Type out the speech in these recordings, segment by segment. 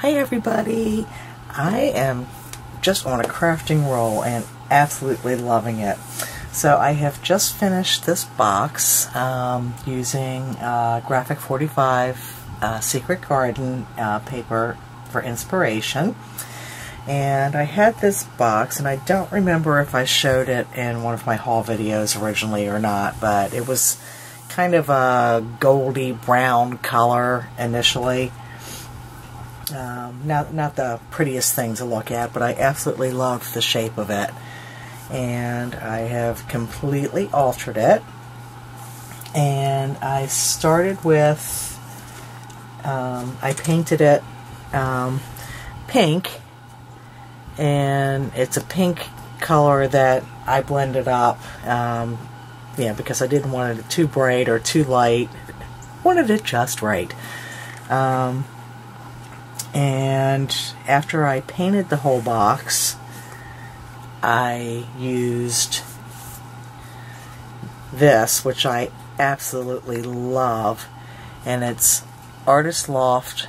Hi everybody! I am just on a crafting roll and absolutely loving it. So I have just finished this box using Graphic 45 Secret Garden paper for inspiration. And I had this box, and I don't remember if I showed it in one of my haul videos originally or not, but it was kind of a goldy brown color initially. Not the prettiest thing to look at, but I absolutely loved the shape of it. And I have completely altered it. And I started with, I painted it pink. And it's a pink color that I blended up, because I didn't want it too bright or too light. Wanted it just right. And after I painted the whole box, I used this, which I absolutely love, and it's Artist Loft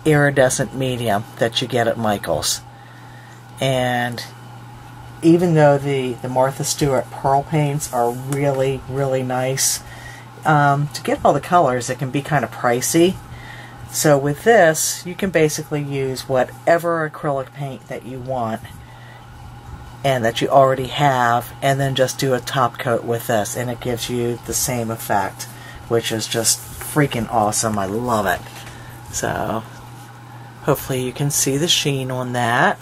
Iridescent Medium that you get at Michael's. And even though the Martha Stewart pearl paints are really, really nice, to get all the colors it can be kind of pricey. So with this, you can basically use whatever acrylic paint that you want and that you already have, and then just do a top coat with this, and it gives you the same effect, which is just freaking awesome. I love it. So hopefully you can see the sheen on that.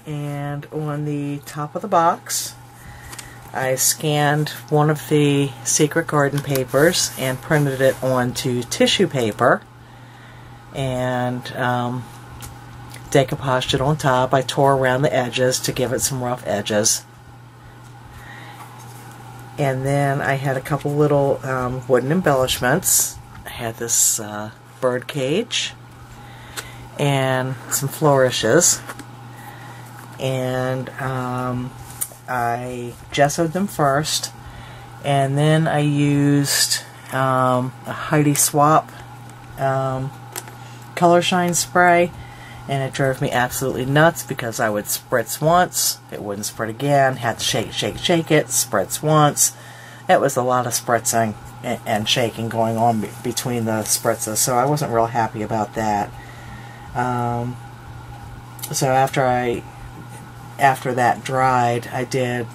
And on the top of the box, I scanned one of the Secret Garden papers and printed it onto tissue paper and decoupaged it on top. I tore around the edges to give it some rough edges. And then I had a couple little wooden embellishments. I had this bird cage and some flourishes. And I gessoed them first, and then I used a Heidi Swap color shine spray, and it drove me absolutely nuts because I would spritz once, it wouldn't sprit again, had to shake it, spritz once. It was a lot of spritzing and shaking going on between the spritzes, so I wasn't real happy about that. So after that dried, I did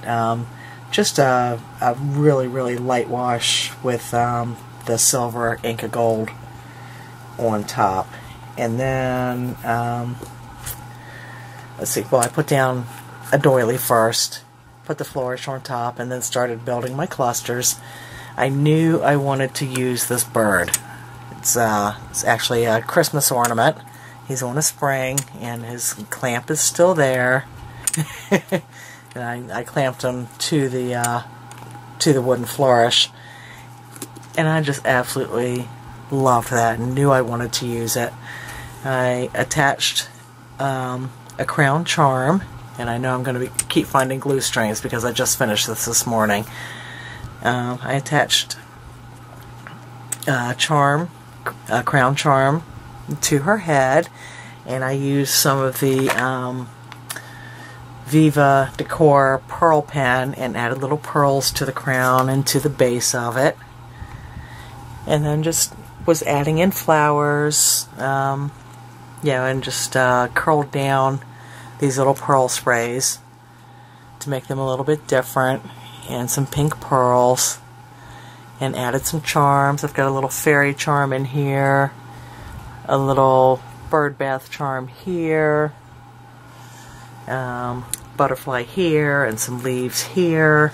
just a really, really light wash with the silver Inca Gold on top. And then, let's see, well, I put down a doily first, put the flourish on top, and then started building my clusters. I knew I wanted to use this bird. It's actually a Christmas ornament. He's on a spring, and his clamp is still there. And I clamped them to the wooden flourish, and I just absolutely loved that and knew I wanted to use it. I attached a crown charm, and I know I'm going to keep finding glue strings because I just finished this morning. I attached a crown charm to her head, and I used some of the Viva Decor pearl pen and added little pearls to the crown and to the base of it, and then just was adding in flowers, and just curled down these little pearl sprays to make them a little bit different, and some pink pearls, and added some charms. I've got a little fairy charm in here, a little bird bath charm here, butterfly here, and some leaves here,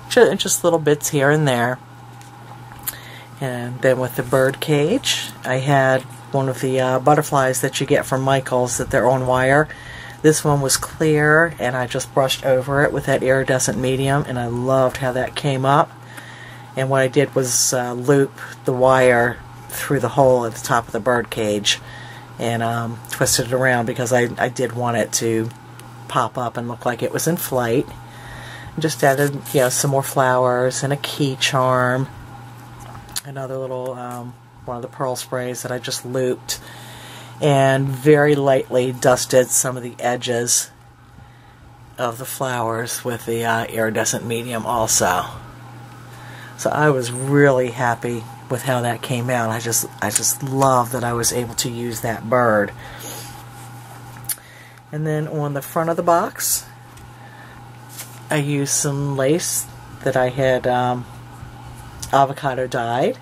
just little bits here and there. And then with the bird cage, I had one of the butterflies that you get from Michael's, that they're on wire. This one was clear, and I just brushed over it with that iridescent medium, and I loved how that came up. And what I did was loop the wire through the hole at the top of the bird cage and twisted it around because I did want it to pop up and look like it was in flight. Just added, some more flowers and a key charm, another little one of the pearl sprays that I just looped, and very lightly dusted some of the edges of the flowers with the iridescent medium also. So I was really happy with how that came out. I just love that I was able to use that bird. And then on the front of the box, I used some lace that I had avocado dyed.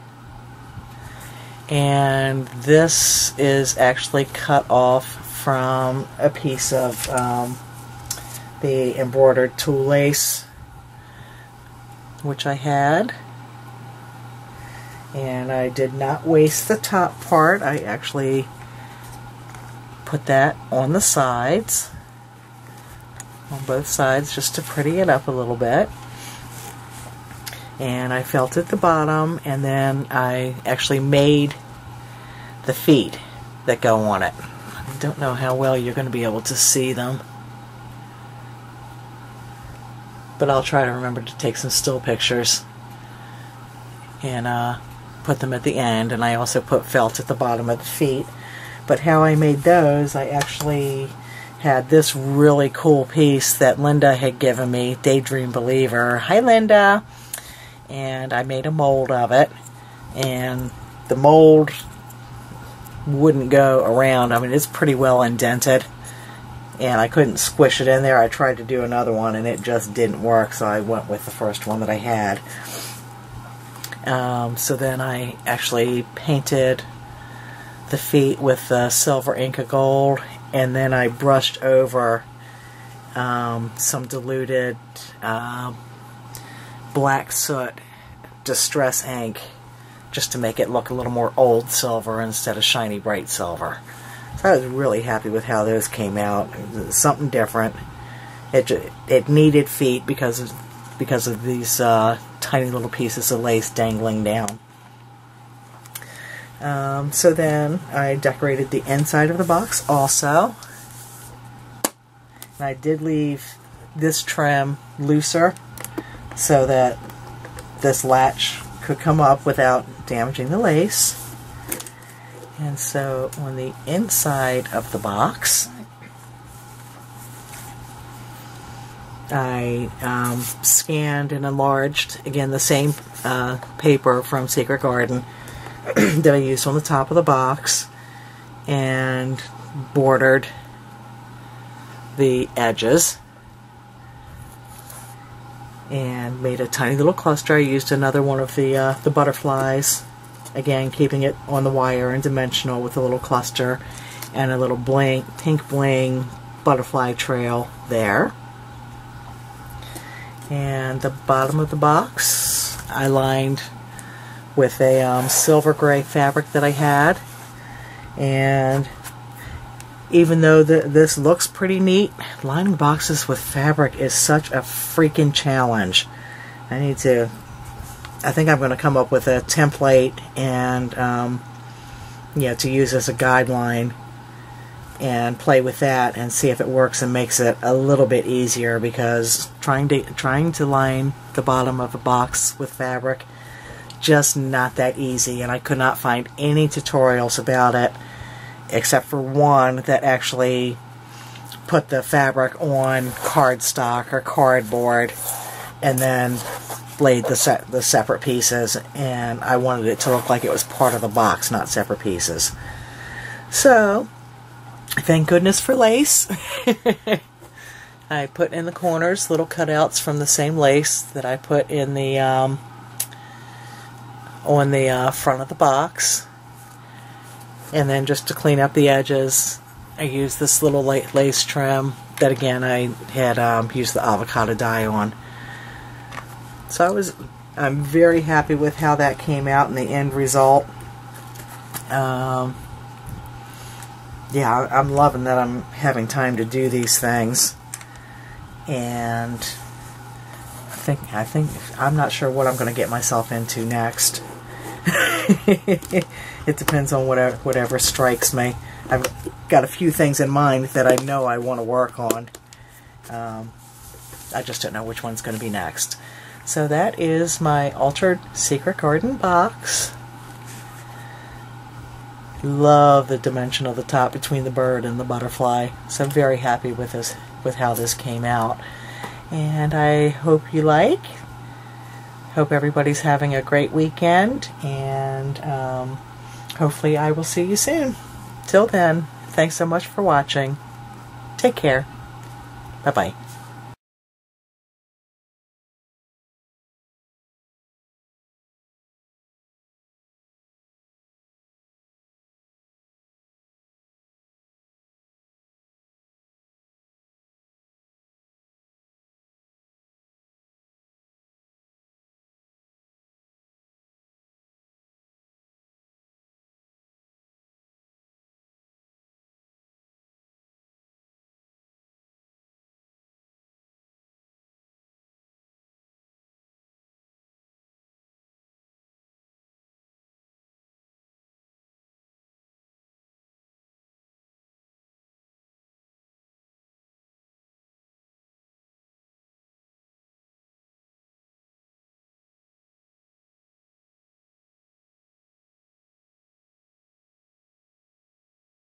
And this is actually cut off from a piece of the embroidered tulle lace, which I had. And I did not waste the top part. I actually put that on the sides, on both sides, just to pretty it up a little bit. And I felted the bottom, and then I actually made the feet that go on it. I don't know how well you're going to be able to see them, but I'll try to remember to take some still pictures and put them at the end. And I also put felt at the bottom of the feet. But how I made those, I actually had this really cool piece that Linda had given me, Daydream Believer. Hi, Linda! And I made a mold of it, and the mold wouldn't go around. I mean, it's pretty well indented, and I couldn't squish it in there. I tried to do another one, and it just didn't work, so I went with the first one that I had. So then I actually painted the feet with silver Inca gold, and then I brushed over some diluted black soot distress ink, just to make it look a little more old silver instead of shiny bright silver. So I was really happy with how those came out. Something different. It needed feet because of these tiny little pieces of lace dangling down. So then I decorated the inside of the box also. And I did leave this trim looser so that this latch could come up without damaging the lace. And so on the inside of the box, I scanned and enlarged, again, the same paper from Secret Garden that I used on the top of the box, and bordered the edges and made a tiny little cluster. I used another one of the butterflies, again keeping it on the wire and dimensional with a little cluster and a little pink bling butterfly trail there. And the bottom of the box I lined with a silver gray fabric that I had. And even though this looks pretty neat, lining boxes with fabric is such a freaking challenge. I think I'm going to come up with a template and to use as a guideline and play with that and see if it works and makes it a little bit easier, because trying to line the bottom of a box with fabric, just not that easy, and I could not find any tutorials about it except for one that actually put the fabric on cardstock or cardboard and then laid the separate pieces, and I wanted it to look like it was part of the box, not separate pieces. So thank goodness for lace. I put in the corners little cutouts from the same lace that I put in the on the front of the box. And then just to clean up the edges, I used this little lace trim that again I had used the avocado dye on. So I'm very happy with how that came out in the end result. Yeah, I'm loving that I'm having time to do these things, and I think I'm not sure what I'm going to get myself into next. It depends on whatever strikes me. I've got a few things in mind that I know I want to work on. I just don't know which one's going to be next. So that is my altered Secret Garden box. Love the dimension of the top between the bird and the butterfly. So I'm very happy with this, with how this came out. And I hope you like. Hope everybody's having a great weekend, and hopefully I will see you soon. Till then, thanks so much for watching. Take care. Bye-bye.